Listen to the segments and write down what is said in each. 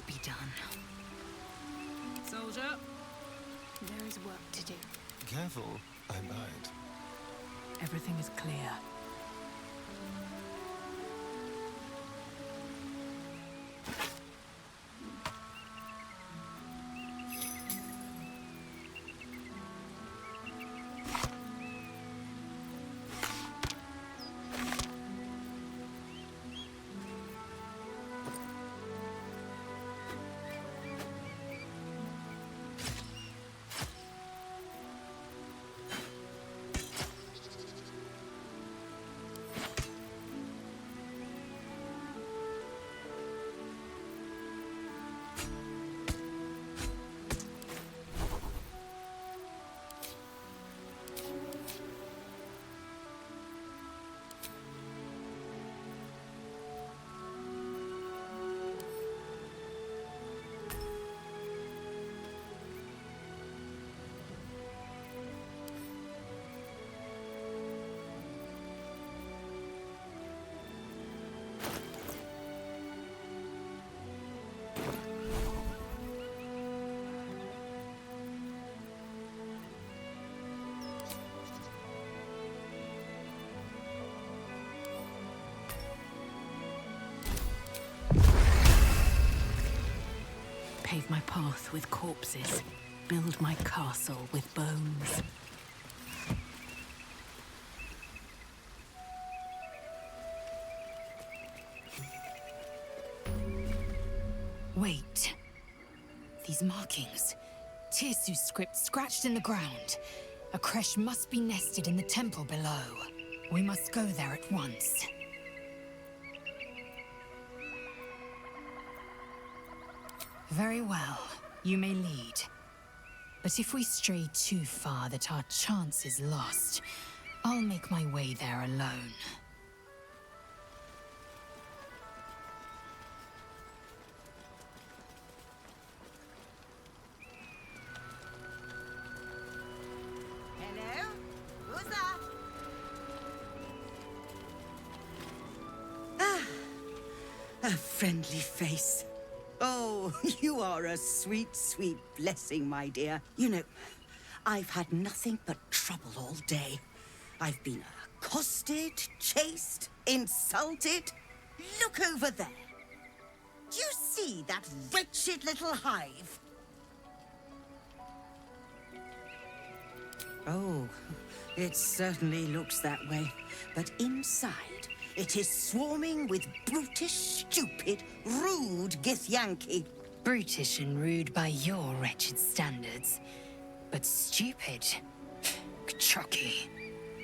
be done. Soldier. There is work to do. Careful, I might. Everything is clear. Pave my path with corpses. Build my castle with bones. Wait. These markings. Tirsu's script scratched in the ground. A creche must be nested in the temple below. We must go there at once. Very well. You may lead. But if we stray too far that our chance is lost, I'll make my way there alone. Hello? Who's that? Ah, a friendly face. Oh, you are a sweet, sweet blessing, my dear. You know, I've had nothing but trouble all day. I've been accosted, chased, insulted. Look over there. Do you see that wretched little hive? Oh, it certainly looks that way. But inside, it is swarming with brutish, stupid, rude Githyanki. Brutish and rude by your wretched standards. But stupid. Chucky.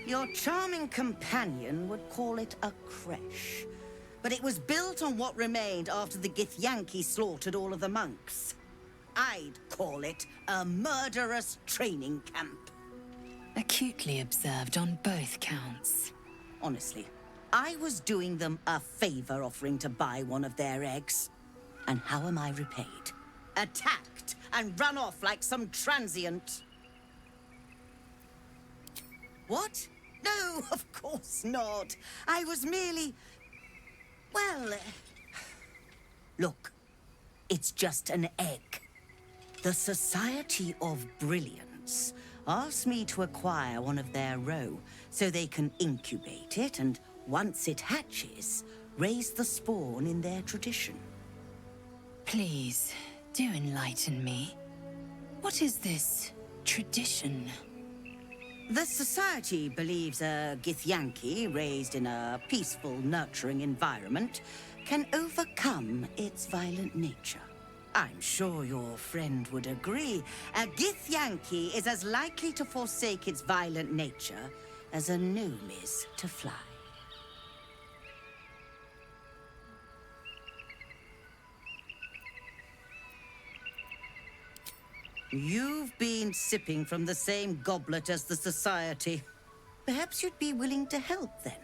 Your charming companion would call it a creche. But it was built on what remained after the Githyanki slaughtered all of the monks. I'd call it a murderous training camp. Acutely observed on both counts. Honestly, I was doing them a favor offering to buy one of their eggs. And how am I repaid? Attacked and run off like some transient. What? No, of course not. I was merely... well... Look, it's just an egg. The Society of Brilliance asked me to acquire one of their roe so they can incubate it and, once it hatches, raise the spawn in their tradition. Please, do enlighten me. What is this tradition? The Society believes a Githyanki raised in a peaceful, nurturing environment can overcome its violent nature. I'm sure your friend would agree. A Githyanki is as likely to forsake its violent nature as a gnome is to fly. You've been sipping from the same goblet as the Society. Perhaps you'd be willing to help then,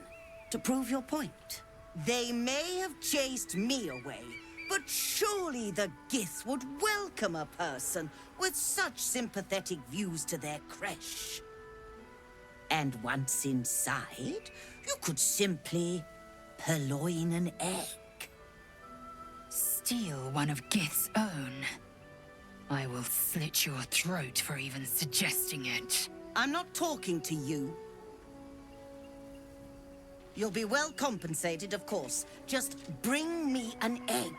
to prove your point. They may have chased me away, but surely the Gith would welcome a person with such sympathetic views to their creche. And once inside, you could simply purloin an egg. steal one of Gith's own, I will slit your throat for even suggesting it. I'm not talking to you. You'll be well compensated, of course. Just bring me an egg.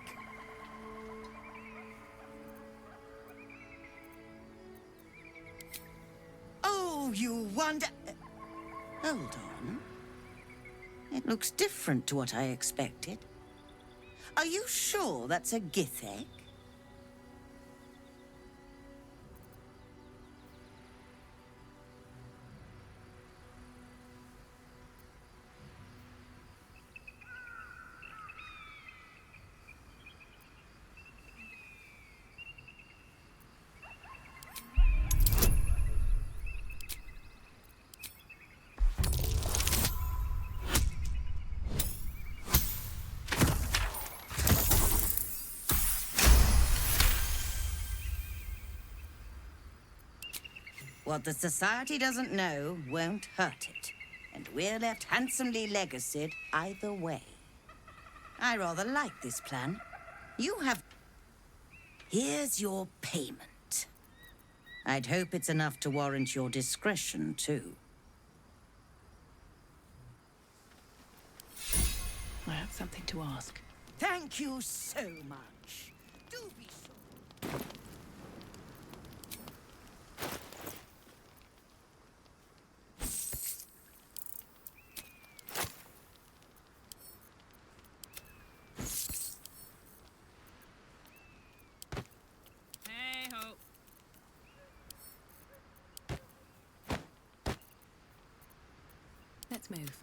Oh, you wonder... Hold on. It looks different to what I expected. Are you sure that's a Gith egg? What the Society doesn't know won't hurt it. And we're left handsomely legacied either way. I rather like this plan. You have... Here's your payment. I'd hope it's enough to warrant your discretion, too. I have something to ask. Thank you so much. Do be sure. Let's move.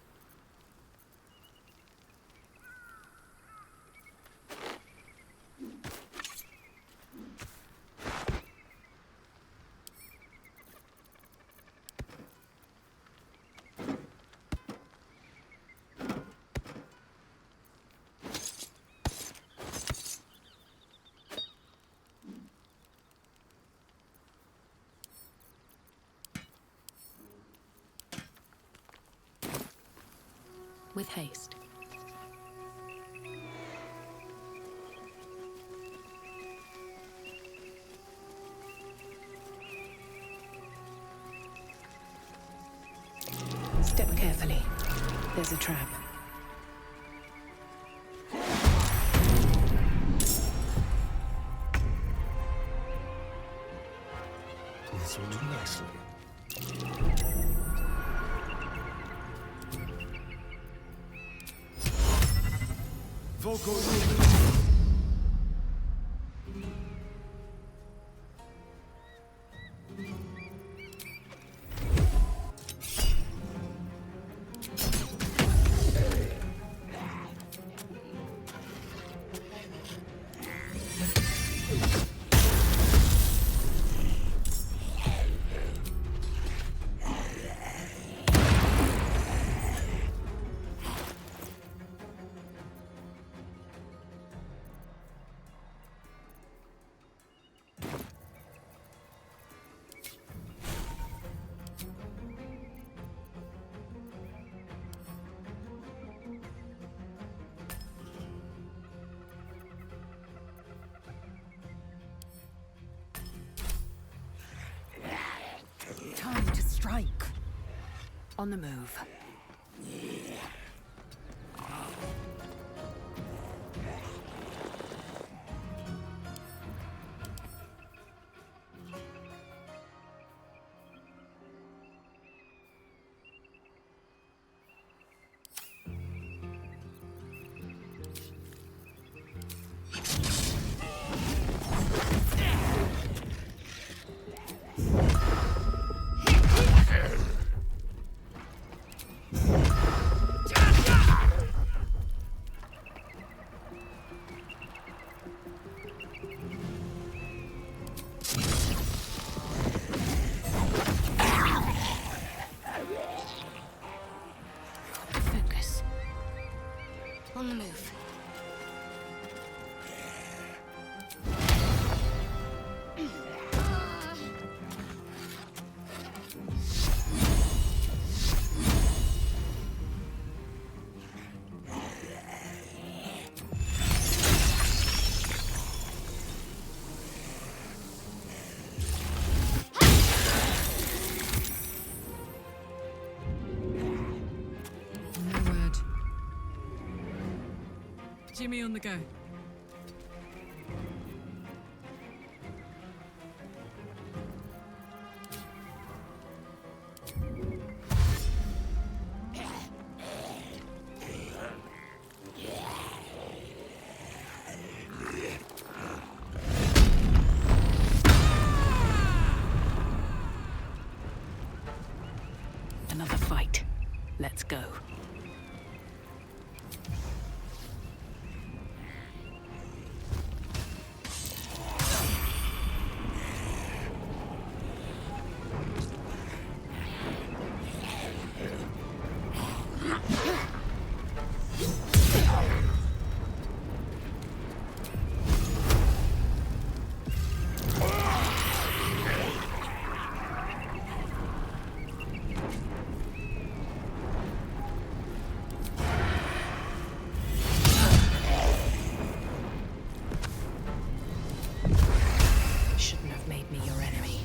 With haste. Step carefully. There's a trap. This will do nicely. Vocal Time to strike. On the move. On the move. Jimmy on the go. Another fight. Let's go. Shouldn't have made me your enemy.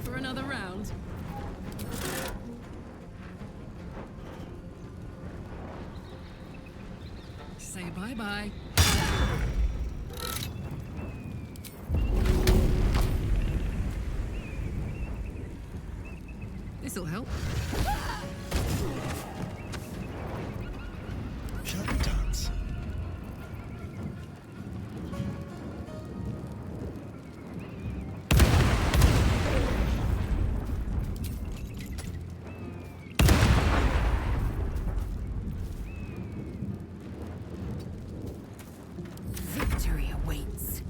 For another round. Say bye-bye. This'll help. Shall we dance? Victory awaits.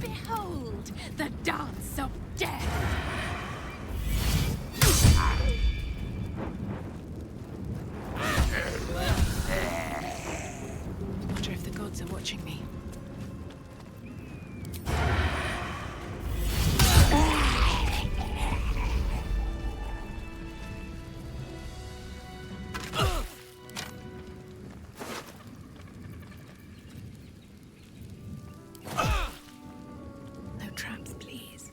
Behold, the dance of death! Wonder if the gods are watching me. No traps, please.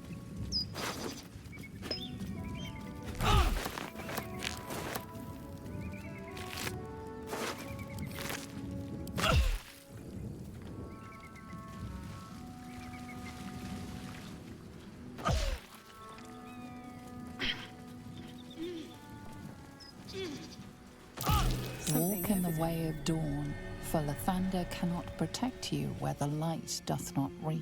day of dawn, for Lathander cannot protect you where the light doth not reach.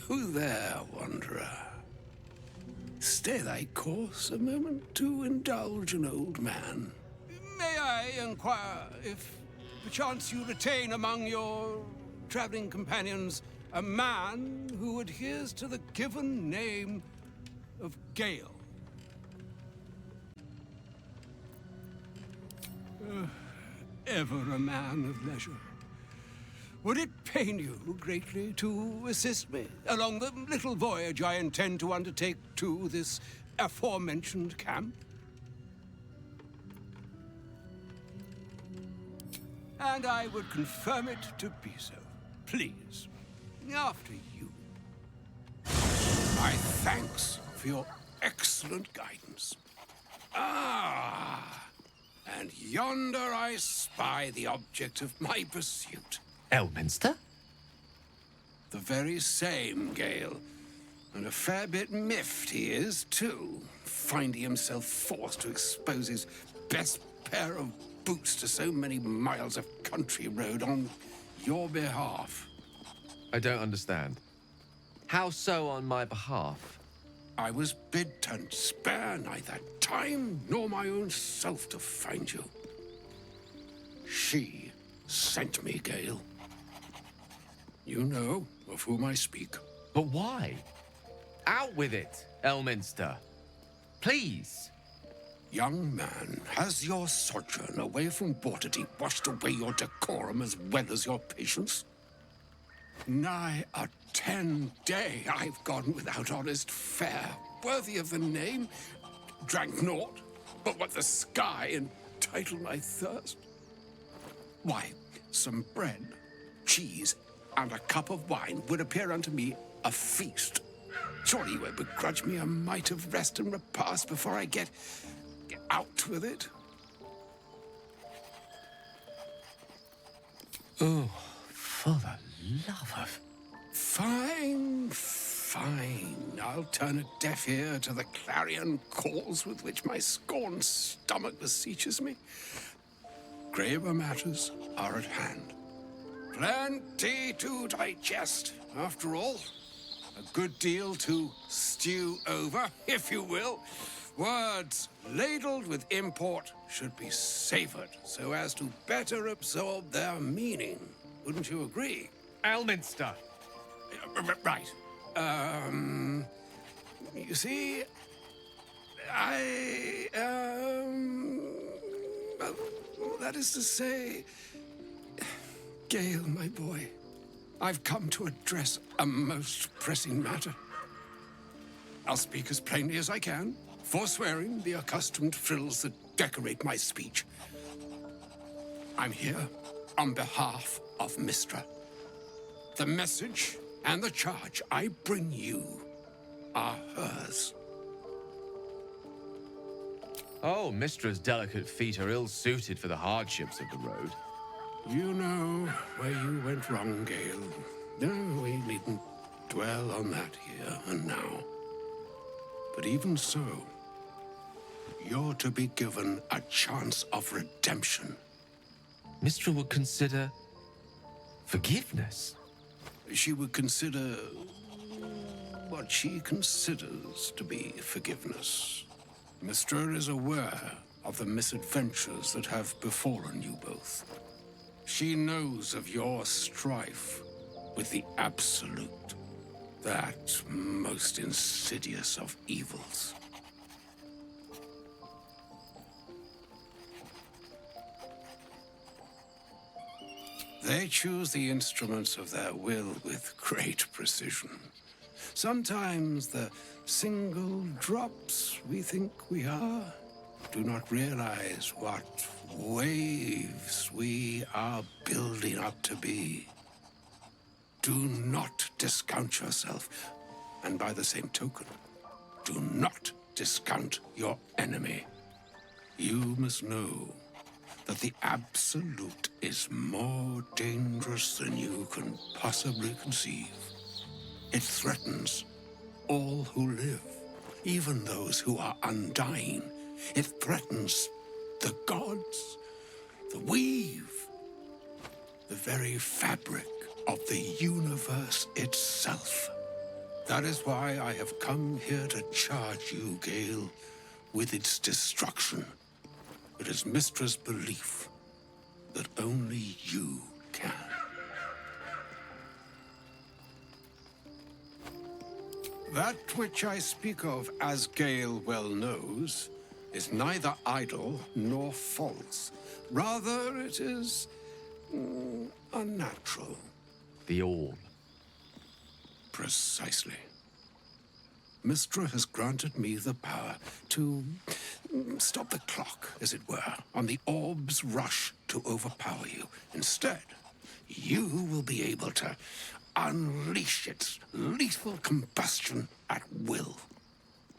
Who there, wanderer? Stay thy course a moment to indulge an old man. May I inquire if perchance you retain among your traveling companions a man who adheres to the given name of Gale? Ever a man of leisure. Would it pain you greatly to assist me along the little voyage I intend to undertake to this aforementioned camp? And I would confirm it to be so. Please, after you. My thanks for your excellent guidance. And yonder I spy the object of my pursuit. Elminster? The very same, Gale. And a fair bit miffed he is, too, finding himself forced to expose his best pair of boots to so many miles of country road on your behalf. I don't understand. How so on my behalf? I was bid to spare neither time nor my own self to find you. She sent me, Gale. You know of whom I speak. But why? Out with it, Elminster. Please. Young man, has your sojourn away from Waterdeep washed away your decorum as well as your patience? Nigh a 10-day I've gone without honest fare, worthy of the name. Drank naught but what the sky entitled my thirst. Why, some bread, cheese, and a cup of wine would appear unto me a feast. Surely you won't begrudge me a mite of rest and repast before I get out with it? Oh, for the love of... Fine, fine. I'll turn a deaf ear to the clarion calls with which my scorned stomach beseeches me. Graver matters are at hand. Plenty to digest, after all. A good deal to stew over, if you will. Words ladled with import should be savored so as to better absorb their meaning. Wouldn't you agree? Elminster! Right. You see, well, that is to say, Gale, my boy, I've come to address a most pressing matter. I'll speak as plainly as I can, forswearing the accustomed frills that decorate my speech. I'm here on behalf of Mystra. The message and the charge I bring you are hers. Oh, Mistra's delicate feet are ill-suited for the hardships of the road. You know where you went wrong, Gale. No, we needn't dwell on that here and now. But even so, you're to be given a chance of redemption. Mistra would consider... forgiveness? She would consider what she considers to be forgiveness. Mystra is aware of the misadventures that have befallen you both. She knows of your strife with the Absolute, that most insidious of evils. They choose the instruments of their will with great precision. Sometimes the single drops we think we are do not realize what waves we are building up to be. Do not discount yourself, and by the same token, do not discount your enemy. You must know that the Absolute is more dangerous than you can possibly conceive. It threatens all who live, even those who are undying. It threatens the gods, the weave, the very fabric of the universe itself. That is why I have come here to charge you, Gale, with its destruction. It is Mystra's belief that only you can. That which I speak of, as Gale well knows, is neither idle nor false. Rather, it is unnatural. The Orb. Precisely. Mystra has granted me the power to stop the clock, as it were, on the orb's rush to overpower you. Instead, you will be able to unleash its lethal combustion at will.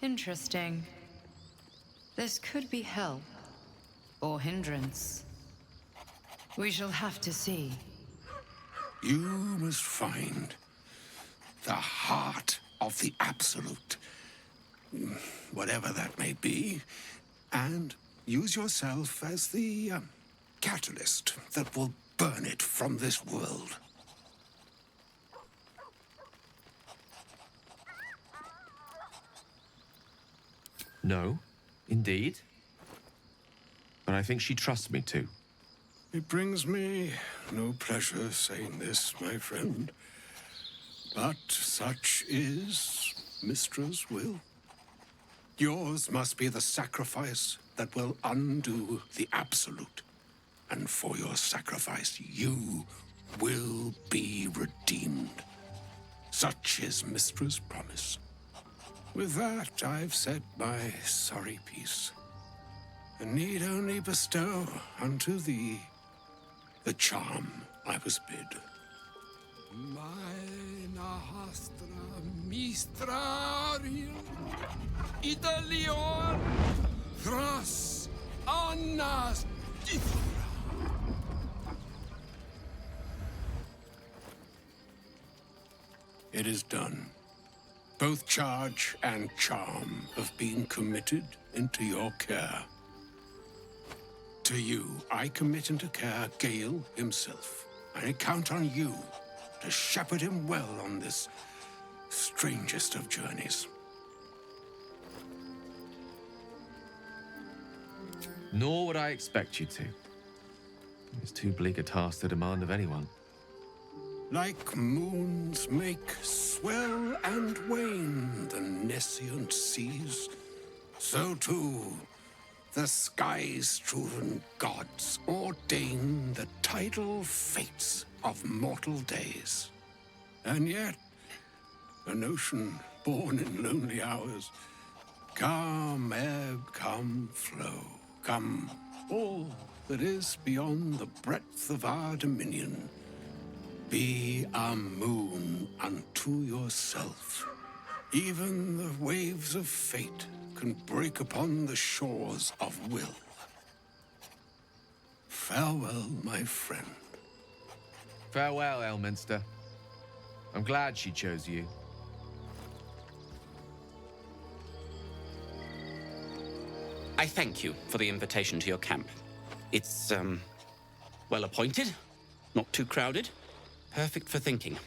Interesting. This could be help. Or hindrance. We shall have to see. You must find the heart of the Absolute, whatever that may be, and use yourself as the catalyst that will burn it from this world. No, indeed. But I think she trusts me too. It brings me no pleasure saying this, my friend. But such is Mystra's will. Yours must be the sacrifice that will undo the Absolute. And for your sacrifice, you will be redeemed. Such is Mystra's promise. With that, I've said my sorry piece, and need only bestow unto thee the charm I was bid. Mina hastra mistrarium Italion thras annas difra. It is done. Both charge and charm have been committed into your care. To you, I commit into care Gale himself. I count on you to shepherd him well on this strangest of journeys. Nor would I expect you to. It's too bleak a task to demand of anyone. Like moons make swell and wane the nescient seas, so too the sky-strewn gods ordain the tidal fates of mortal days. And yet, an ocean born in lonely hours, come ebb, come flow, come all that is beyond the breadth of our dominion. Be a moon unto yourself. Even the waves of fate can break upon the shores of will. Farewell, my friend. Farewell, Elminster. I'm glad she chose you. I thank you for the invitation to your camp. It's, well appointed, not too crowded, perfect for thinking,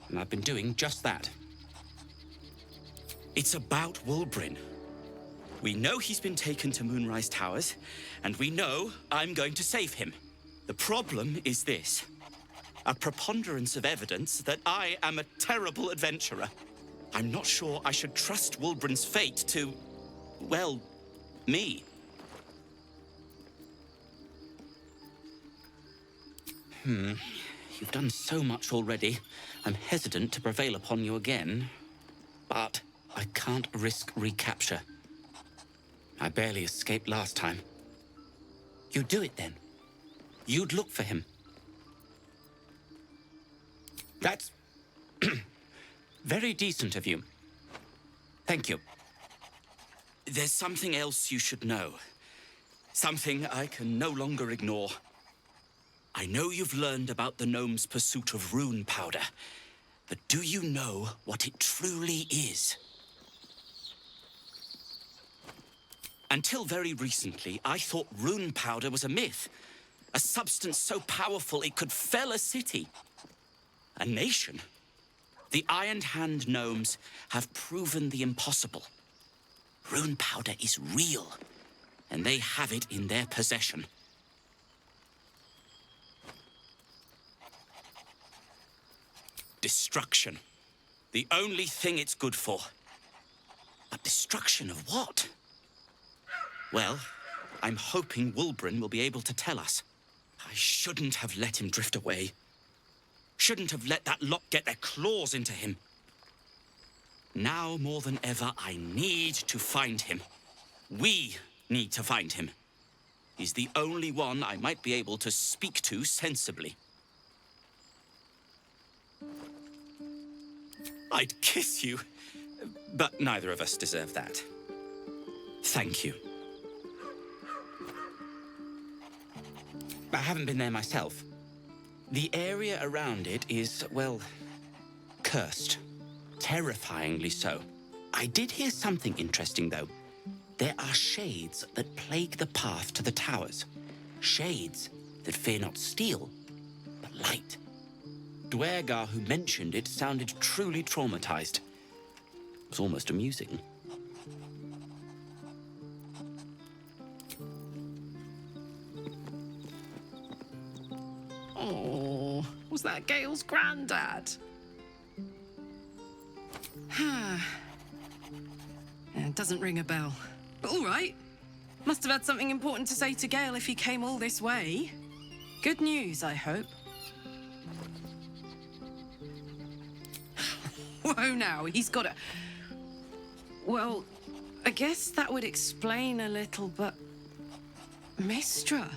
and I've been doing just that. It's about Wulbrin. We know he's been taken to Moonrise Towers, and we know I'm going to save him. The problem is this: a preponderance of evidence that I am a terrible adventurer. I'm not sure I should trust Wulbrin's fate to, well, me. You've done so much already. I'm hesitant to prevail upon you again. But I can't risk recapture. I barely escaped last time. You'd do it then. You'd look for him. That's very decent of you. Thank you. There's something else you should know. Something I can no longer ignore. I know you've learned about the gnome's pursuit of rune powder, but do you know what it truly is? Until very recently, I thought rune powder was a myth. A substance so powerful it could fell a city. A nation. The Ironed Hand gnomes have proven the impossible. Rune powder is real, and they have it in their possession. Destruction. The only thing it's good for. But destruction of what? Well, I'm hoping Wulbren will be able to tell us. I shouldn't have let him drift away. Shouldn't have let that lot get their claws into him. Now more than ever, I need to find him. We need to find him. He's the only one I might be able to speak to sensibly. I'd kiss you, but neither of us deserve that. Thank you. I haven't been there myself. The area around it is, well, cursed. Terrifyingly so. I did hear something interesting, though. There are shades that plague the path to the towers. Shades that fear not steel, but light. Dwergar, who mentioned it, sounded truly traumatized. It was almost amusing. Oh, was that Gale's granddad? It doesn't ring a bell. But all right. Must have had something important to say to Gale if he came all this way. Good news, I hope. Whoa now, he's got a... Well, I guess that would explain a little, but... Mistra?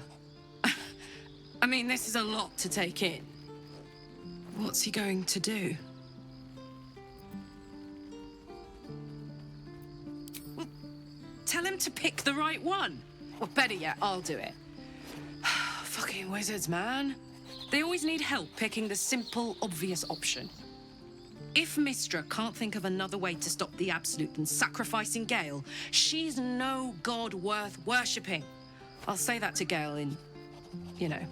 I mean, this is a lot to take in. What's he going to do? Well, tell him to pick the right one. Or better yet, I'll do it. Fucking wizards, man. They always need help picking the simple, obvious option. If Mistra can't think of another way to stop the Absolute than sacrificing Gale, she's no god worth worshipping. I'll say that to Gale in, you know,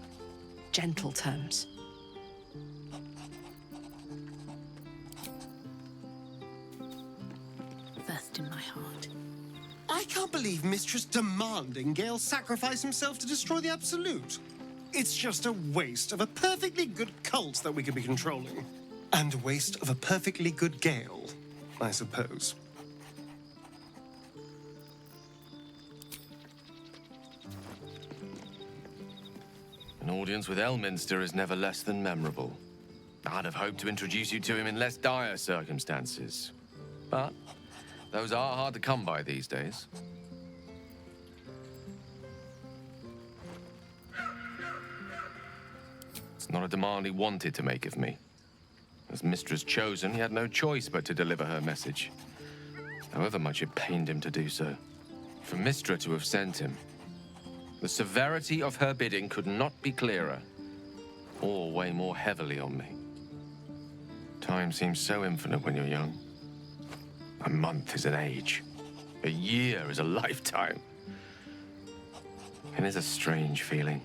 gentle terms. First in my heart. I can't believe Mistress demanding Gale sacrifice himself to destroy the Absolute. It's just a waste of a perfectly good cult that we could be controlling. And a waste of a perfectly good Gale, I suppose. An audience with Elminster is never less than memorable. I'd have hoped to introduce you to him in less dire circumstances. But those are hard to come by these days. It's not a demand he wanted to make of me. As Mistress chosen, he had no choice but to deliver her message, however much it pained him to do so. For Mistra to have sent him, the severity of her bidding could not be clearer, or weigh more heavily on me. Time seems so infinite when you're young. A month is an age. A year is a lifetime. It is a strange feeling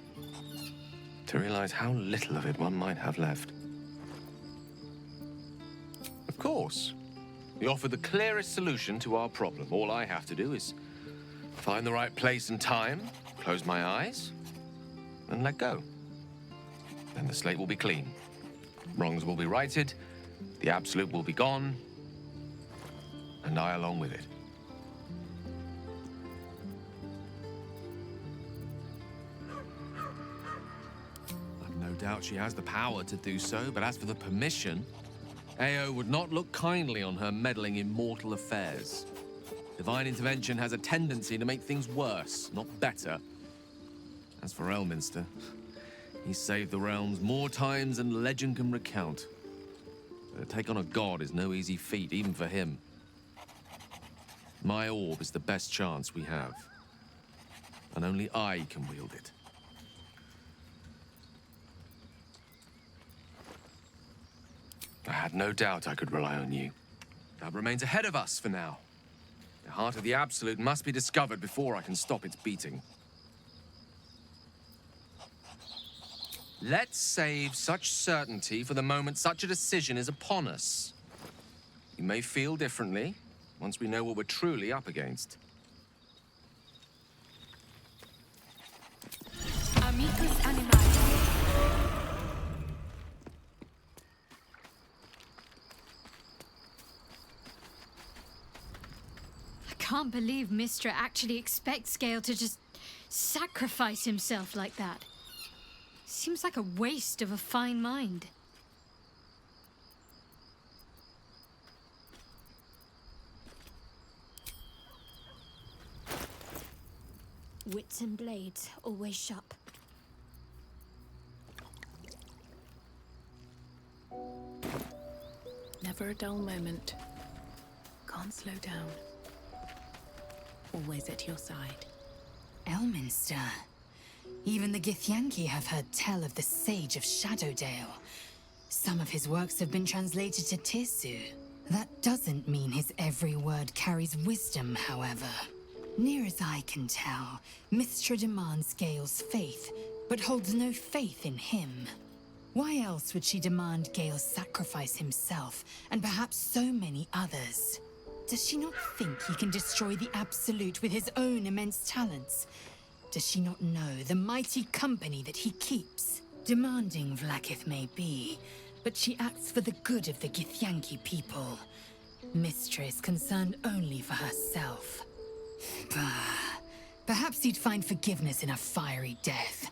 to realize how little of it one might have left. Of course, you offer the clearest solution to our problem. All I have to do is find the right place and time, close my eyes, and let go. Then the slate will be clean. Wrongs will be righted, the Absolute will be gone, and I along with it. I've no doubt she has the power to do so, but as for the permission, Ao would not look kindly on her meddling in mortal affairs. Divine intervention has a tendency to make things worse, not better. As for Elminster, he's saved the realms more times than legend can recount. But to take on a god is no easy feat, even for him. My orb is the best chance we have. and only I can wield it. I had no doubt I could rely on you. That remains ahead of us for now. The heart of the Absolute must be discovered before I can stop its beating. Let's save such certainty for the moment such a decision is upon us. You may feel differently once we know what we're truly up against. Amicus animae. I can't believe Mistra actually expects Gale to just sacrifice himself like that. Seems like a waste of a fine mind. Wits and blades, always sharp. Never a dull moment. Can't slow down. Always at your side. Elminster. Even the Githyanki have heard tell of the Sage of Shadowdale. Some of his works have been translated to Tirsu. That doesn't mean his every word carries wisdom, however. Near as I can tell, Mistra demands Gale's faith, but holds no faith in him. Why else would she demand Gale sacrifice himself, and perhaps so many others? Does she not think he can destroy the Absolute with his own immense talents? Does she not know the mighty company that he keeps? Demanding Vlaakith may be, but she acts for the good of the Githyanki people. Mistra is concerned only for herself. Perhaps he'd find forgiveness in a fiery death.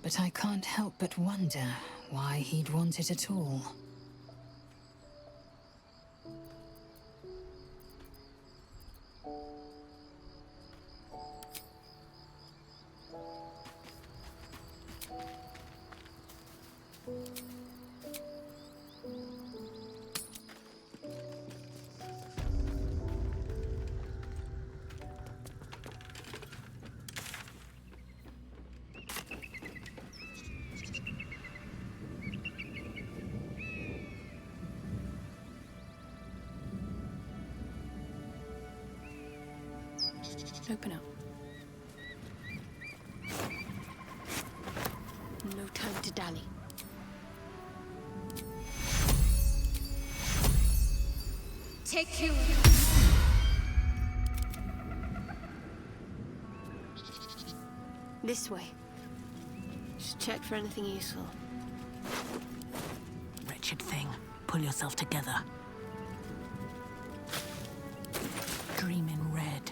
But I can't help but wonder why he'd want it at all. Open up. No time to dally. Take you. This way. Just check for anything useful. Wretched thing. Pull yourself together. Dream in red.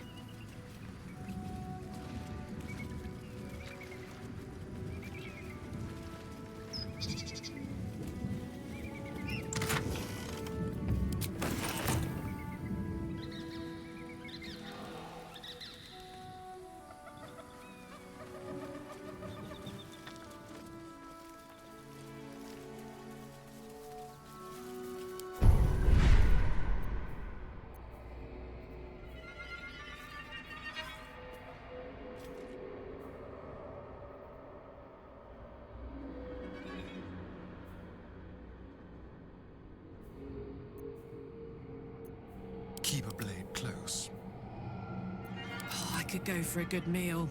Keep a blade close. Oh, I could go for a good meal.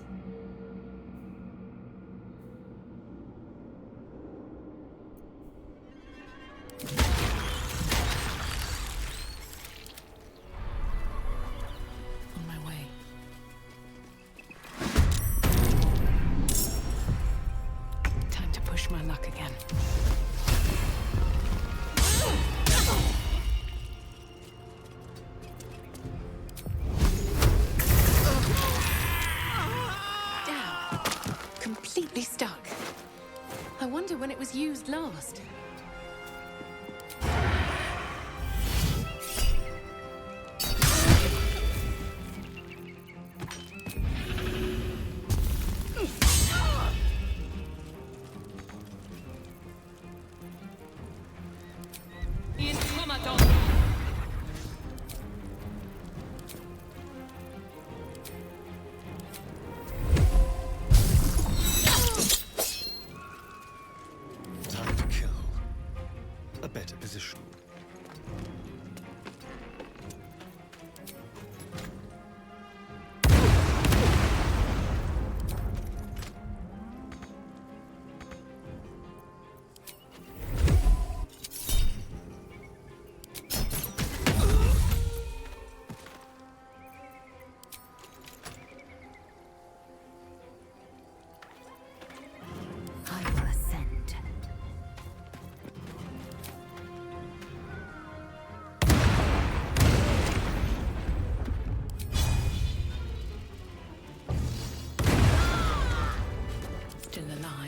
On my way. Time to push my luck again. Completely stuck. I wonder when it was used last.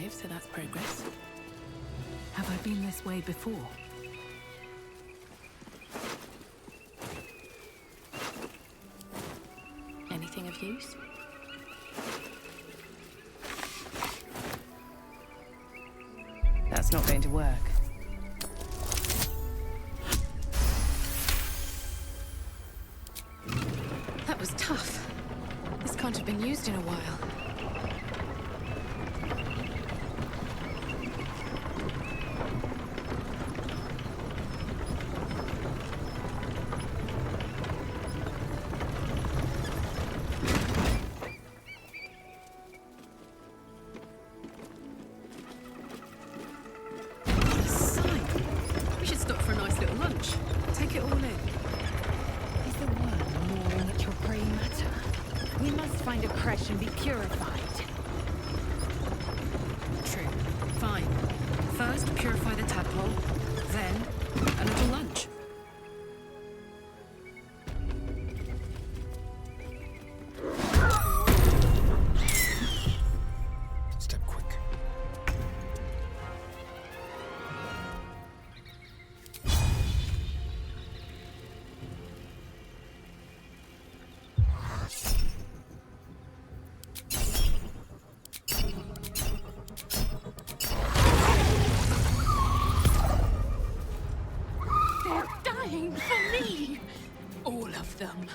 alive, so that's progress. Have I been this way before? Anything of use? That's not going to work. That was tough. This can't have been used in a while. And be purified. True. Fine. First, purify the tadpole, then a little lunch. Step quick. For me! All of them.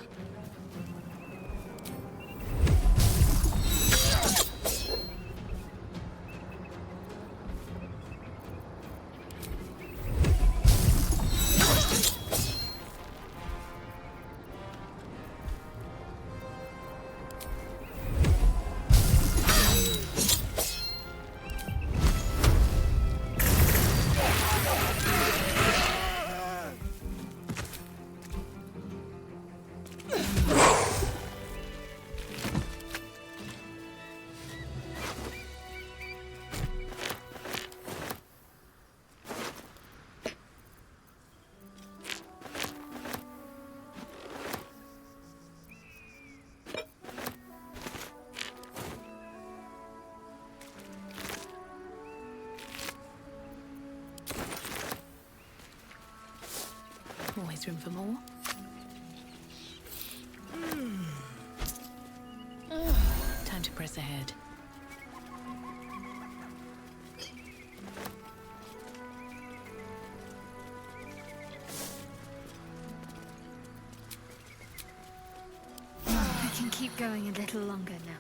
Always room for more. Time to press ahead. I can keep going a little longer now.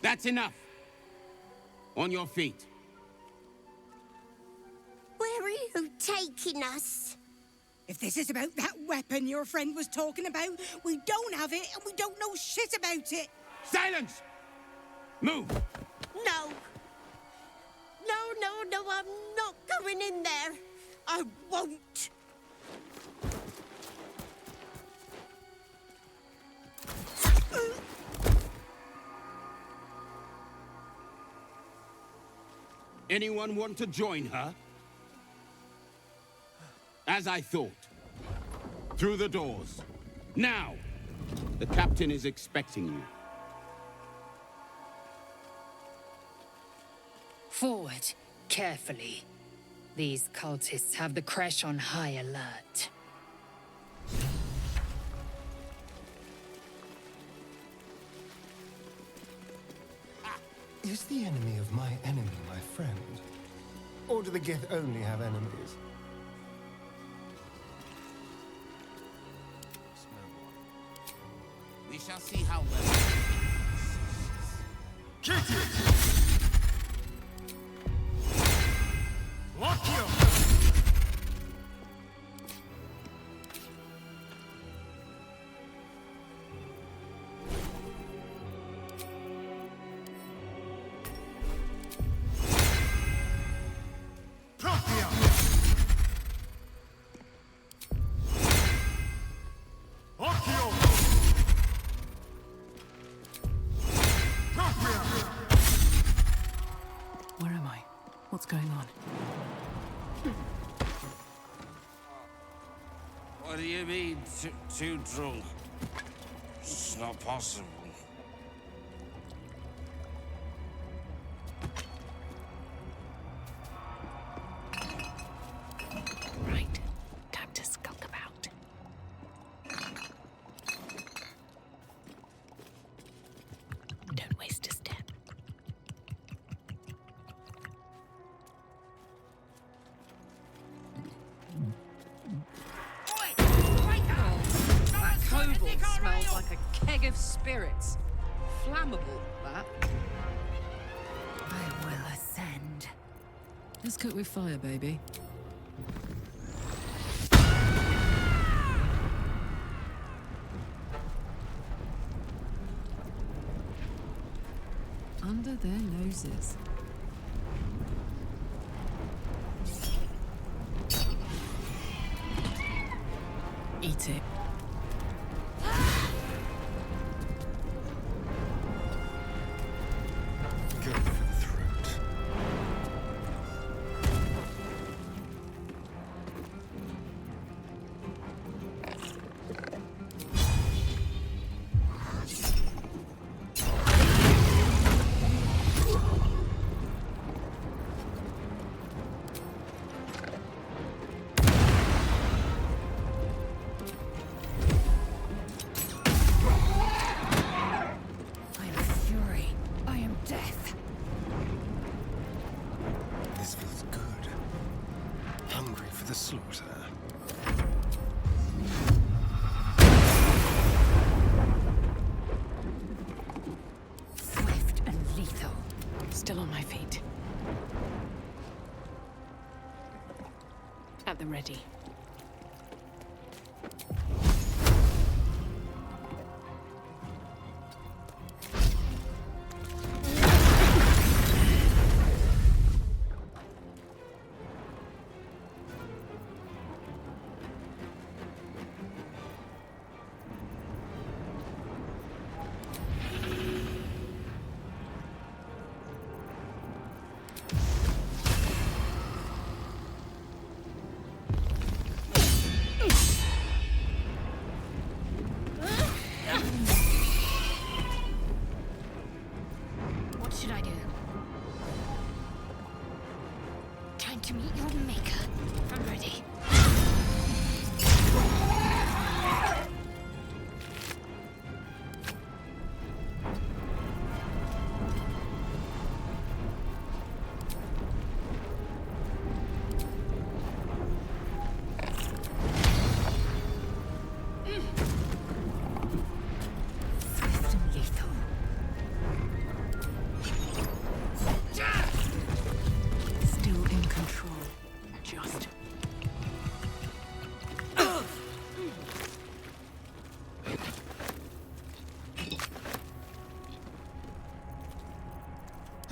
That's enough. On your feet. Where are you taking us? If this is about that weapon your friend was talking about, we don't have it and we don't know shit about it. Silence! Move! No. No, I'm not going in there. I won't. Anyone want to join her? As I thought. Through the doors. Now! The captain is expecting you. Forward, carefully. These cultists have the Kresh on high alert. Is the enemy of my enemy my friend? Or do the Gith only have enemies? We shall see how well. to be too drunk. It's not possible. Right. Time to skulk about. Don't waste a step. That kobold smells like a keg of spirits. Flammable, that. I will ascend. Let's cook with fire, baby. Under their noses. Eat it. Go for the throat. I am fury. I am death. This feels good. Hungry for the slaughter. Swift and lethal. Still on my feet. At the ready. What should I do? Time to meet your maker. I'm ready. Swift and lethal. Still in control. Just.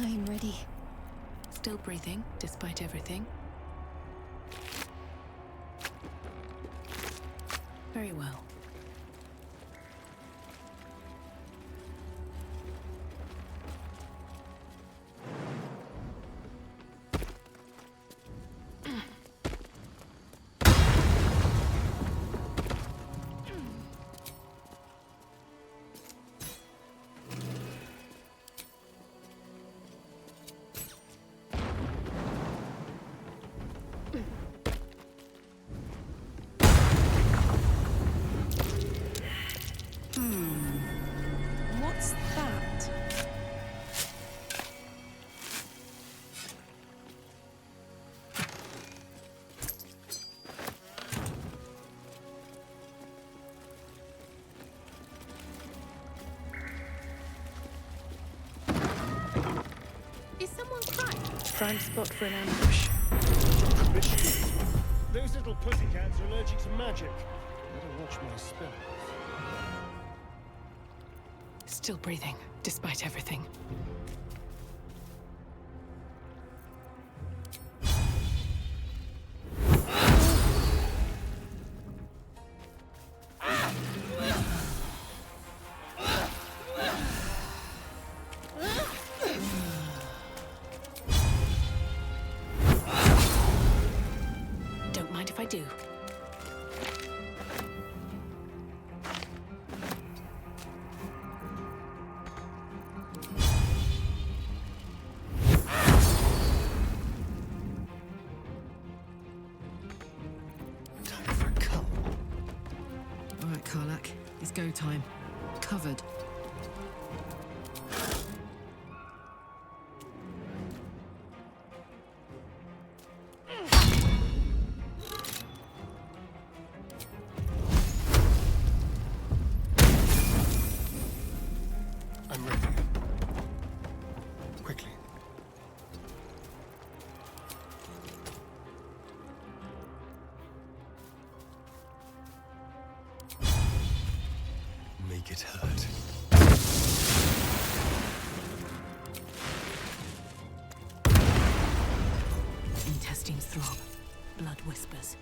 I am ready. Still breathing, despite everything. Very well. What's that? Is someone crying? Prime spot for an ambush. Those little pussycats are allergic to magic. Better watch my spells. Still breathing, despite everything. Don't mind if I do. no time. Covered. I'm ready. Quickly. Make it hurt. Intestines throb. Blood whispers.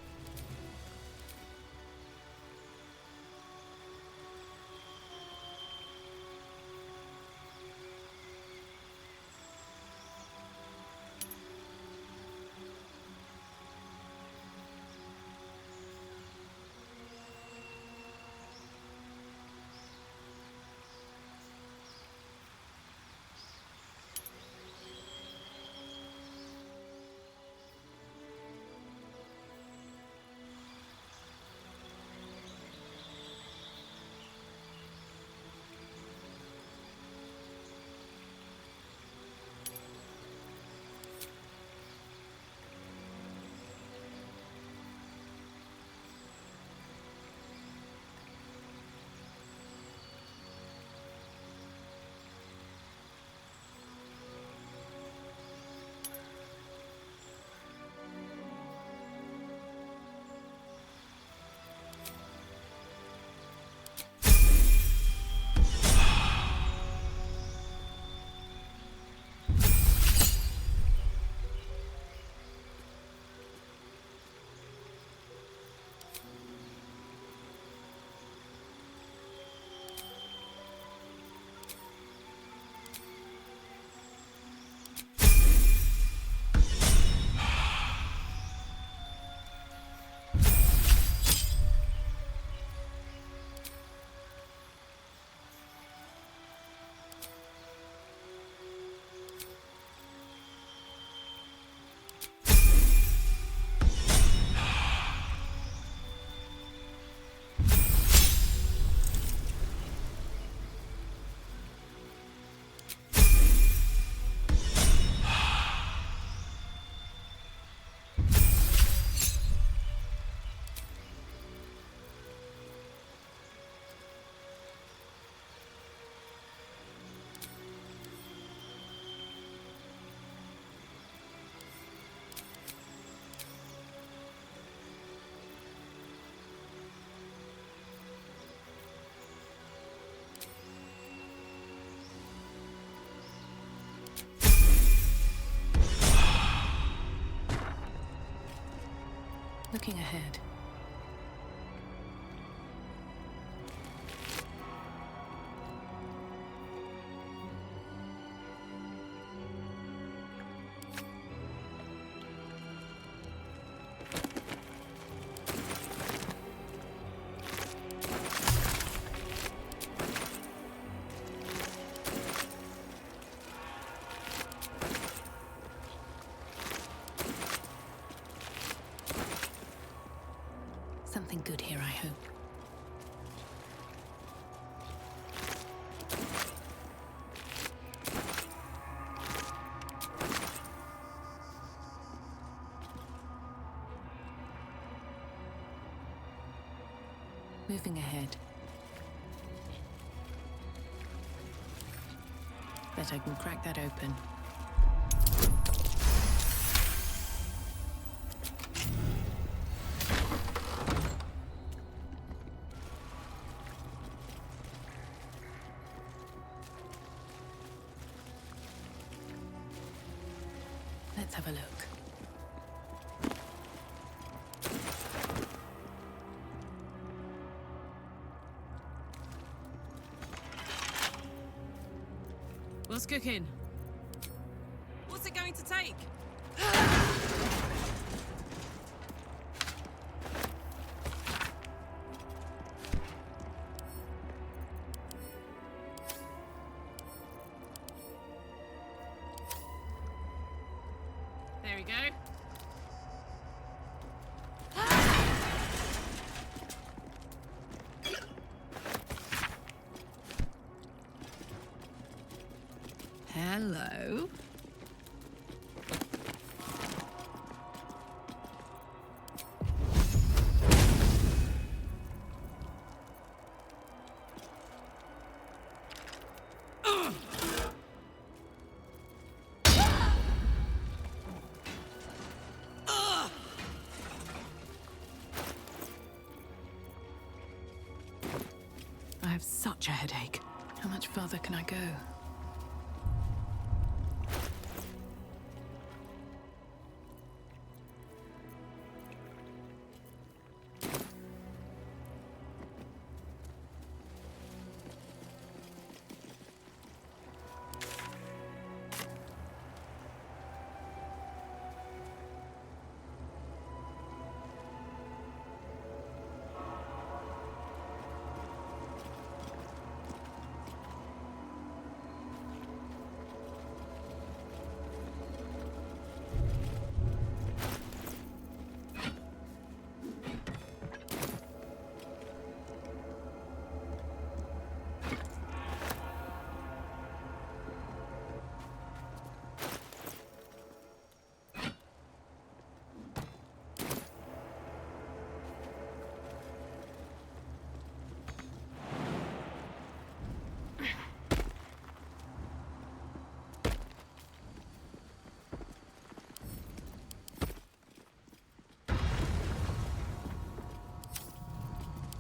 Looking ahead. Something good here, I hope. Moving ahead. Bet I can crack that open. Let's have a look. What's cooking? What's it going to take? There we go. Hello. I have such a headache. How much further can I go?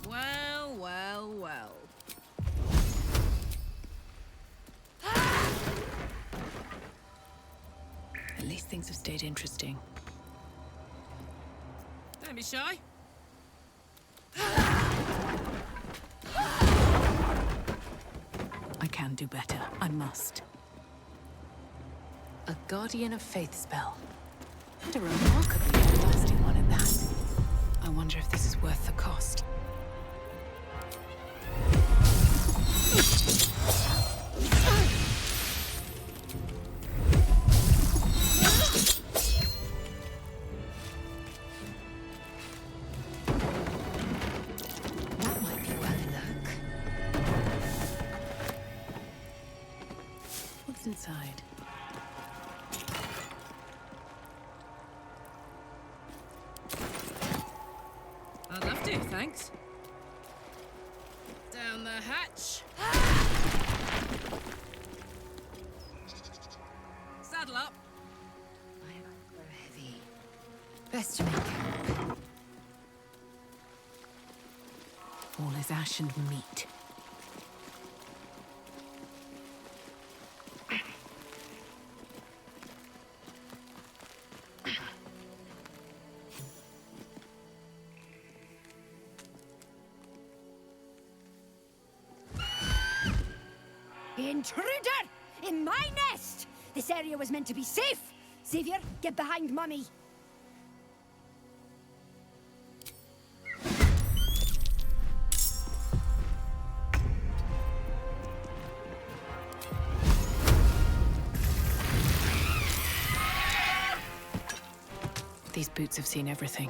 Well, well, well. At least things have stayed interesting. Don't be shy. I can do better. I must. A Guardian of Faith spell. And a remarkably lasting one at that. I wonder if this is worth the cost. That might be worth a look. What's inside? I'd love to, thanks. Down the hatch. Saddle up. My arms are heavy. Best to make camp. All is ash and meat. Intruder! In my nest! This area was meant to be safe! Xavier, get behind Mummy. These boots have seen everything.